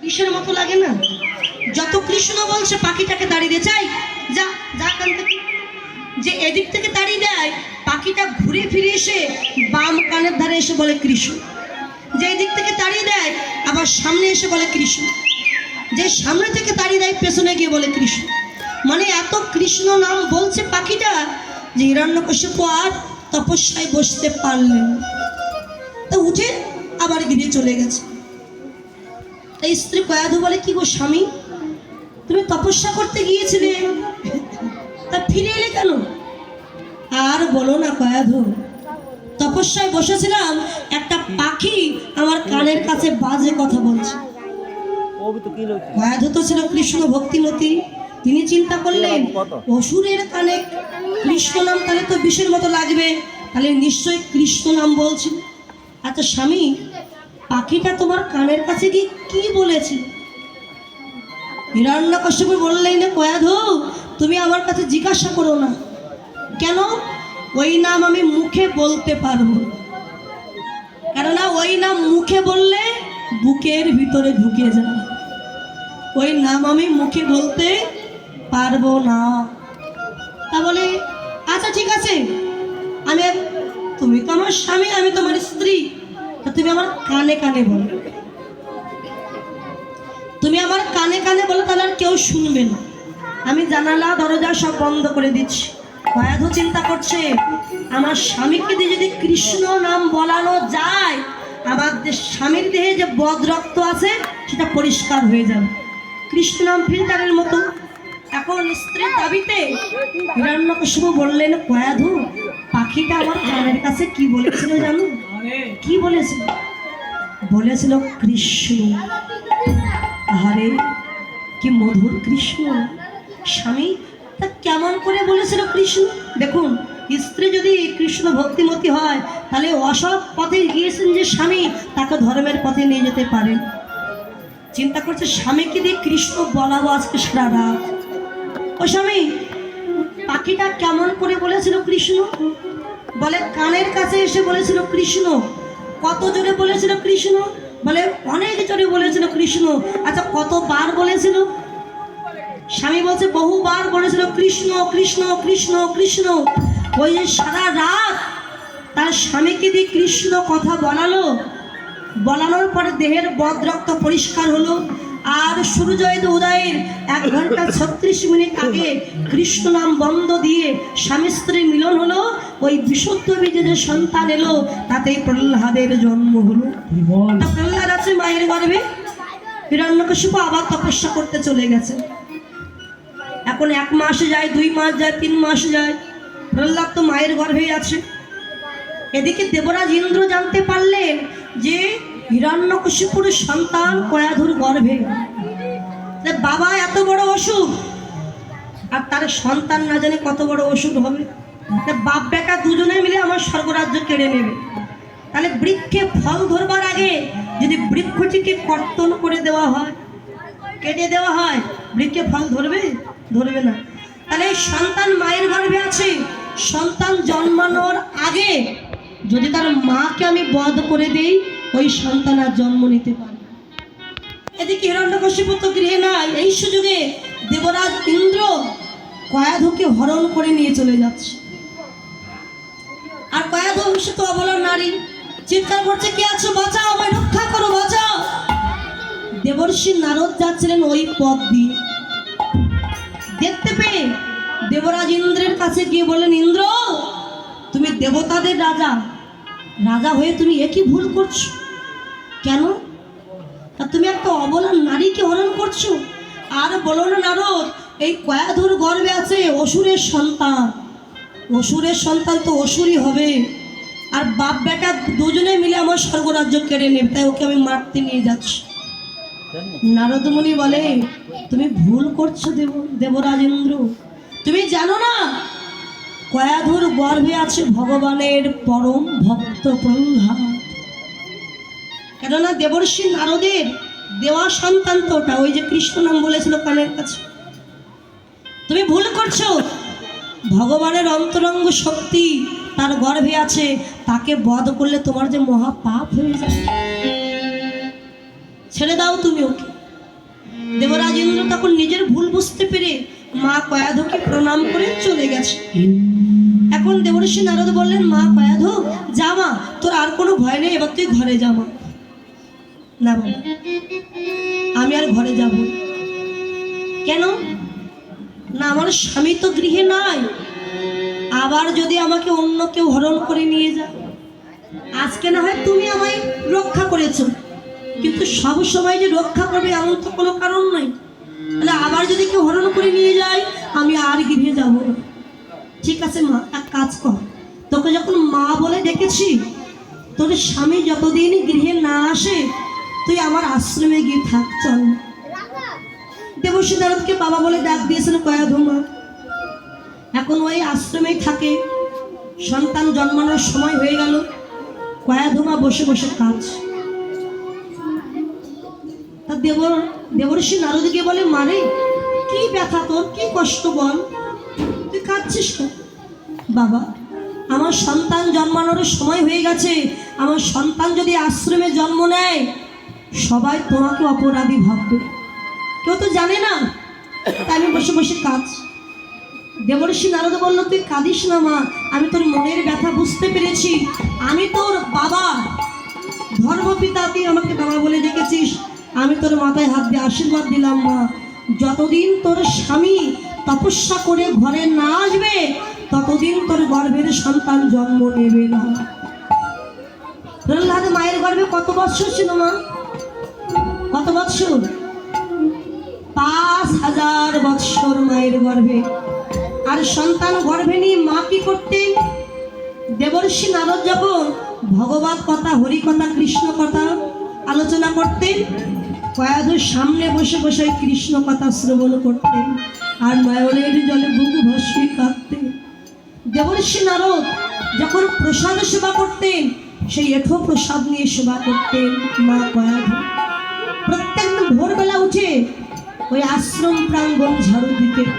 কিসের মতো লাগে না? যত কৃষ্ণ বলছে পাখিটাকে দাঁড়িয়ে চাই, যা যা কান থেকে, যে এদিক থেকে দাঁড়িয়ে দেয় পাখিটা ঘুরে ফিরে এসে বাম কানের ধারে এসে বলে কৃষ্ণ, যে এদিক থেকে তাড়িয়ে দেয় আবার সামনে এসে বলে কৃষ্ণ, যে সামনে থেকে তাড়িয়ে দেয় পেছনে গিয়ে বলে কৃষ্ণ। মানে এত কৃষ্ণ নাম বলছে পাখিটা যে হিরণ্যকশিপু আর তপস্যায় বসতে পারলেন, তো উঠে আবার গিয়ে চলে গেছে। এই স্ত্রী কয়াধু বলে, কি গো স্বামী, তুমি তপস্যা করতে গিয়েছিলে, তা ফিরে এলে কেন? আর বলো না কয়াধু, তপস্যায় বসেছিলাম, একটা পাখি আমার কানের কাছে বাজে কথা বলছে। কয়াধু তো ছিল কৃষ্ণ ভক্তিমতী, তিনি চিন্তা করলেন অসুরের কানে কৃষ্ণ নাম তাহলে তো বিষের মতো লাগবে, তাহলে নিশ্চয়ই কৃষ্ণ নাম বলছে। আচ্ছা স্বামী, পাখিটা তোমার কানের কাছে গিয়ে কি বলেছে? হিরণ্যকশিপু বললেন, কয়াধু তুমি আমার কাছে জিজ্ঞাসা করো না। কেন? ওই নাম আমি মুখে বলতে পারবো, কেননা ওই নাম মুখে বললে বুকের ভিতরে ঢুকে যায়, ওই নাম আমি মুখে বলতে পারবো না। তা বলে আচ্ছা ঠিক আছে, আমি, তুমি তো আমার স্বামী, আমি তোমার স্ত্রী, তা তুমি আমার কানে কানে বলো, তুমি আমার কানে কানে বলো, তাহলে আর কেউ শুনবে না, আমি জানালা দরজা সব বন্ধ করে দিচ্ছি। কয়াধু চিন্তা করছে, আমার স্বামীকে দিয়ে যদি কৃষ্ণ নাম বলানো যায়, আমার স্বামীর দেহে যে বদ রক্ত আছে সেটা পরিষ্কার হয়ে যাবে, কৃষ্ণ নাম ফিল্টারের মতো। এখন স্ত্রীর দাবিতে হিরণ্যকশিপু বললেন, কয়াধু পাখিটা আমার কানের কাছে কি বলেছিল জানো? কি বলেছিল? বলেছিল কৃষ্ণ। আরে কি মধুর কৃষ্ণ! স্বামী, তা কেমন করে বলেছিল কৃষ্ণ? দেখুন, স্ত্রী যদি কৃষ্ণ ভক্তিমতী হয় তাহলে অসৎ পথে গিয়েছেন যে স্বামী, তাকে ধর্মের পথে নিয়ে যেতে পারেন। চিন্তা করছে স্বামীকে দিয়ে কৃষ্ণ বলাবো আজকে সারা রাত। ও স্বামী, পাখিটা কেমন করে বলেছিল কৃষ্ণ? বলে কানের কাছে এসে বলেছিল কৃষ্ণ। কত জোরে বলেছিল কৃষ্ণ? বলে অনেক জোরে বলেছিল কৃষ্ণ। আচ্ছা কতবার বলেছিল? স্বামী বলছে বহুবার বলেছিল কৃষ্ণ কৃষ্ণ কৃষ্ণ কৃষ্ণ। ওই যে সারা রাত তার স্বামীকে দিয়ে কৃষ্ণ কথা বলানোর পরে দেহের বদ রক্ত পরিষ্কার হলো। আর সূর্যোদয় উদয়ের 1 ঘন্টা 36 মিনিট আগে কৃষ্ণ নাম বন্ধ দিয়ে স্বামী স্ত্রী মিলন হলো। ওই বিশুদ্ধ বীজে যে সন্তান এলো তাতেই প্রহ্লাদের জন্ম হলো। প্রহ্লাদ আছে মায়ের গর্ভে। হিরণ্যকশিপু আবার তপস্যা করতে চলে গেছে। এখন 1 মাস যায়, 2 মাস যায়, 3 মাস যায়, প্রহ্লাদ তো মায়ের গর্ভেই আছে। এদিকে দেবরাজ ইন্দ্র জানতে পারলেন যে হিরণ্যকশিপুর সন্তান কয়াধুর গর্ভে। বাবা এত বড় অসুখ, আর তার সন্তান না জানে কত বড় অসুখ হবে। বাপ বেটা দুজনে মিলে আমার স্বর্গরাজ্য কেড়ে নেবে। তাহলে বৃক্ষে ফল ধরবার আগে যদি বৃক্ষটিকে কর্তন করে দেওয়া হয়, কেটে দেওয়া হয়, বৃক্ষে ফল ধরবে? ধরবে না। তাহলে এই সন্তান মায়ের গর্ভে আছে, সন্তান জন্মানোর আগে যদি তার মাকে আমি বধ করে দেই, ওই সন্তান আর জন্ম নিতে পারে। এদিকে হিরণ্যকশিপু তো গৃহে নাই। এই সুযোগে দেবরাজ ইন্দ্র কয়াধুকে হরণ করে নিয়ে চলে যাচ্ছে। আর কয়াধু সে তো অবলা নারী, চিৎকার করছে, কে আছো বাঁচাও, আমায় রক্ষা করো, বাঁচাও। দেবর্ষি নারদ যাচ্ছিলেন ওই পথ দিয়ে। দেখতে পেয়ে দেবরাজ ইন্দ্রের কাছে গিয়ে বললেন, ইন্দ্র তুমি দেবতাদের রাজা, রাজা হয়ে তুমি একই ভুল করছো কেন? আর তুমি একটা অবলা নারীকে হরণ করছো। আর বলো না নারদ, এই কয়াধুর গর্ভে আছে অসুরের সন্তান, অসুরের সন্তান তো অসুরই হবে, আর বাপ বেটা দুজনে মিলে আমার স্বর্গরাজ্য কেড়ে নেবে, তাই ওকে আমি মারতে নিয়ে যাচ্ছি। নারদ মুনি বলে, তুমি ভুল করছো দেবরাজ ইন্দ্র, তুমি জানো না কয়াধুর গর্ভে আছে ভগবানের পরম ভক্ত প্রহ্লাদ। কেননা দেবর্ষি নারদের দেওয়া সন্তান তো ওটা, ওই যে কৃষ্ণ নাম বলেছিল কানের কাছে। তুমি ভুল করছো, ভগবানের অন্তরঙ্গ শক্তি তার গর্ভে আছে, তাকে বধ করলে তোমার যে মহা পাপ হয়ে যাবে। ছেড়ে দাও তুমি ওকে। তখন নিজের ভুল বুঝতে পেরে মা কয়াধকে প্রণাম করে চলে গেছে। এখন দেবর্ষি নারদ বললেন, মা কয়াধ, যা মা, তোর আর কোনো ভয় নেই, এবার তুই ঘরে যা মা। না বাবা, আমি আর ঘরে যাব। কেন? না, আমার স্বামী তো গৃহে নাই, আবার যদি আমাকে অন্য কেউ হরণ করে নিয়ে যায়। আজকে না হয় তুমি আমায় রক্ষা করেছো, কিন্তু সব সময় যে রক্ষা করবে এমন তো কোনো কারণ নাই। তাহলে আবার যদি কেউ হরণ করে নিয়ে যায়, আমি আর গৃহে যাব না। ঠিক আছে মা, এক কাজ কর, তোকে যখন মা বলে ডেকেছি, তোর স্বামী যতদিন গৃহে না আসে তুই আমার আশ্রমে গিয়ে থাক, চল। দেবর্ষি নারদকে বাবা বলে ডাক দিয়েছেন কয়াধ মা। এখন ওই আশ্রমেই থাকে। সন্তান জন্মানোর সময় হয়ে গেল, কয়াধ মা বসে বসে কাজ। তা দেবর্ষি নারদ গিয়ে বলে, মারে কি ব্যথা তোর, কি কষ্ট বল, তুই কাঁদছিস কেন? বাবা, আমার সন্তান জন্মানোর সময় হয়ে গেছে, আমার সন্তান যদি আশ্রমে জন্ম নেয় সবাই তোমাকে অপরাধী ভাববে, কেউ তো জানে না, তাই আমি বসে বসে কাজ। দেবর্ষি নারদ বলল, তুই কাঁদিস না মা, আমি তোর মনের ব্যথা বুঝতে পেরেছি, আমি তোর বাবা, ধর্মপিতা, তুই আমাকে বাবা বলে ডেকেছিস, আমি তোর মাথায় হাত দিয়ে আশীর্বাদ দিলাম মা, যতদিন তোর স্বামী তপস্যা করে ঘরে না আসবে ততদিন তোর গর্ভের সন্তান জন্ম নেবে না। প্রহ্লাদ মায়ের গর্ভে কত বৎসর ছিল মা? কত বৎসর? 5000 বৎসর মায়ের গর্ভে। আর সন্তান গর্ভে নিয়ে মা কি করতেন? দেবর্ষি নারদ যখন ভগবত কথা, হরি কথা, কৃষ্ণ কথা আলোচনা করতেন, কয়াধুর সামনে বসে বসে কৃষ্ণ কথা শ্রবণ করতেন আর নয়নের জলে বুক ভাসিয়ে কাঁদতেন। দেবর্ষি নারদ যখন প্রসাদ সেবা করতেন, সেই এঠো প্রসাদ নিয়ে সেবা করতেন মা কয়াধু। প্রত্যেক ভোরবেলা উঠে ওই আশ্রম প্রাঙ্গণ ঝাড়ু দিতেন।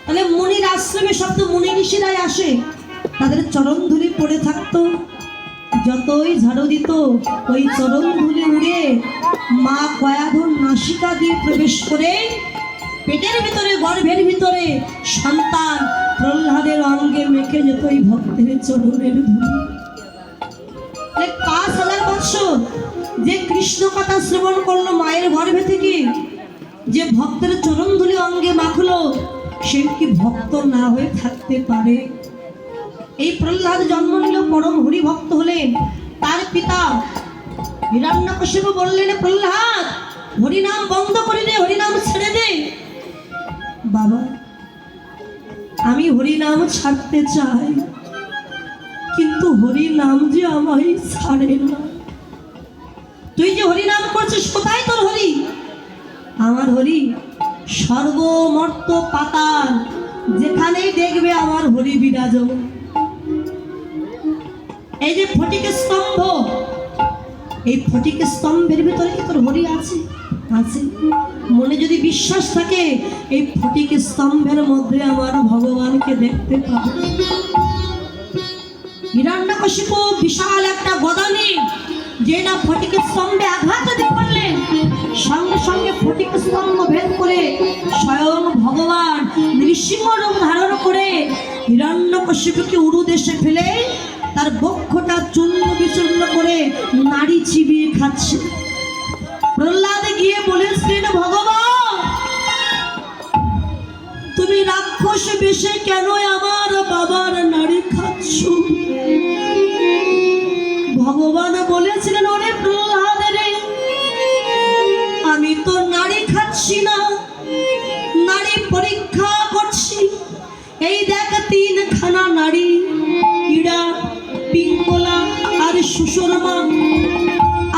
তাহলে মুনির আশ্রমে সব তো মুনি ঋষিরাই আসে, তাদের চরণ ধুলি পড়ে থাকতো, যতই ঝাড়ু দিত ওই চরণ ধুলি উড়ে মা কয়াধুর নাসিকা দিয়ে প্রবেশ করে পেটের ভিতরে, গর্ভের ভিতরে সন্তান প্রহ্লাদের অঙ্গে মেখে যেত ওই ভক্তের চরণের ধুলি। 5000 বৎসর যে কৃষ্ণ কথা শ্রবণ করলো মায়ের গর্ভে থেকে, যে ভক্তের চরণ ধুলি অঙ্গে মাখলো, সে কি ভক্ত না হয়ে থাকতে পারে? এই প্রহ্লাদ জন্ম নিল, পরম হরি ভক্ত হলেন। তার পিতা হিরণ্যকশিপু বললেন, প্রহ্লাদ হরিনাম বন্ধ করে দে, হরিনাম ছেড়ে দে। বাবা, আমি হরিনাম ছাড়তে চাই, কিন্তু হরিনাম যে আমায় ছাড়ে না। তুই যে হরিনাম করছিস, কোথায় তোর হরি? আমার হরি সর্বমর্ত পাতাল, যেখানেই দেখবে আমার হরি বিরাজমান। এই যে ফটিক স্তম্ভ, এই ফটিক স্তম্ভের ভিতরে কি তোর হরি আছে? আছে। মনে যদি বিশ্বাস থাকে, এই ফটিক স্তম্ভের মধ্যে আমার ভগবানকে দেখতে পাবে। হিরণ্যকশিপু বিশাল একটা গদা নিয়ে যে না ফটিক স্তম্ভে আঘাত যদি করলেন, সঙ্গে সঙ্গে ফটিক স্তম্ভ ভেদ করে স্বয়ং ভগবান নৃসিংহ রূপ ধারণ করে হিরণ্যকশিপুকে উড়ু দেশে ফেলে তার বক্ষটা চূর্ণ বিচূর্ণ করে নাড়ি চিবিয়ে খাচ্ছে। প্রহ্লাদ গিয়ে বলেছিলেন, ভগবান তুমি রাক্ষস বেশে কেন আমার বাবার নাড়ি খাচ্ছ? ভগবান বলেছিলেন, ওরে প্রহ্লাদ রে, আমি তো নাড়ি খাচ্ছি না, নাড়ি পরীক্ষা করছি। এই দেখ 3খানা নাড়ি, ইড়া, পিঙ্গলা আর সুষমা।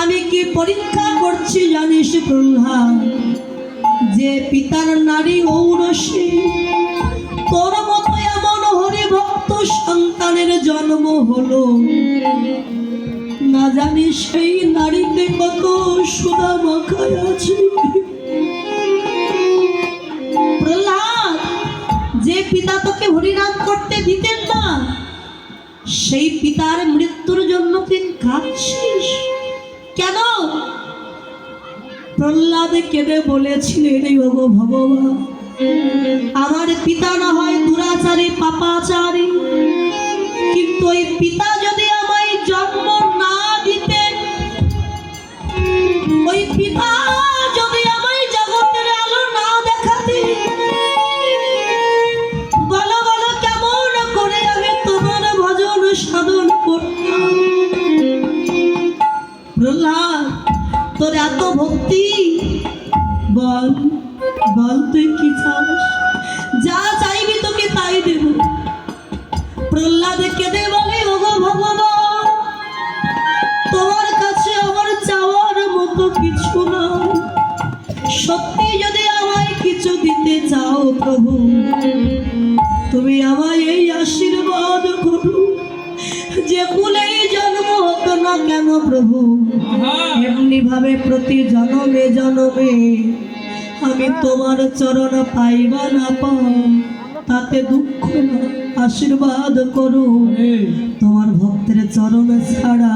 আমি কি পরীক্ষা করছি জানিস প্রহ্লাদ? যে পিতার নারী ঔরসী, তোর মতো এমন হরিভক্ত সন্তানের জন্ম হলো, না জানি সেই নারীতে কত সুধা মাখায় আছে। প্রহ্লাদ, যে পিতা তোকে হরিনাম করতে দিতেন না, সেই পিতার মৃত্যুর জন্য তুই কাঁদছিস কেন? প্রহ্লাদ কেঁদে বলেছিলেন, ওগো ভগবান, আমার পিতা না হয় দুরাচারী পাপাচারী, কিন্তু ওই পিতা যদি আমায় জন্ম না দিতেন, ওই পিতা যদি আমায় জগতের আলো না দেখাতে, বলো বলো কেমন করে আমি তোমার ভজন সাধন করতাম। প্রহ্লাদ, তোর এত ভক্তি, বল বল তুই কি চাস, যা চাইবি তোকে তাই দেব। প্রহ্লাদ কেঁদে বলে, ওগো ভগবান, তোমার কাছে আমার চাওয়ার মতো কিছু নয়, সত্যি যদি আমায় কিছু দিতে চাও প্রভু, তুমি আমায় এই আশীর্বাদ করো, যে কুলেই জন্ম হোক না কেন প্রভু, এমনি ভাবে প্রতি জনমে জনমে আমি তোমার চরণ পাইবা না পাও তাতে দুঃখ না, আশীর্বাদ করো, তোমার ভক্তের চরণ ছাড়া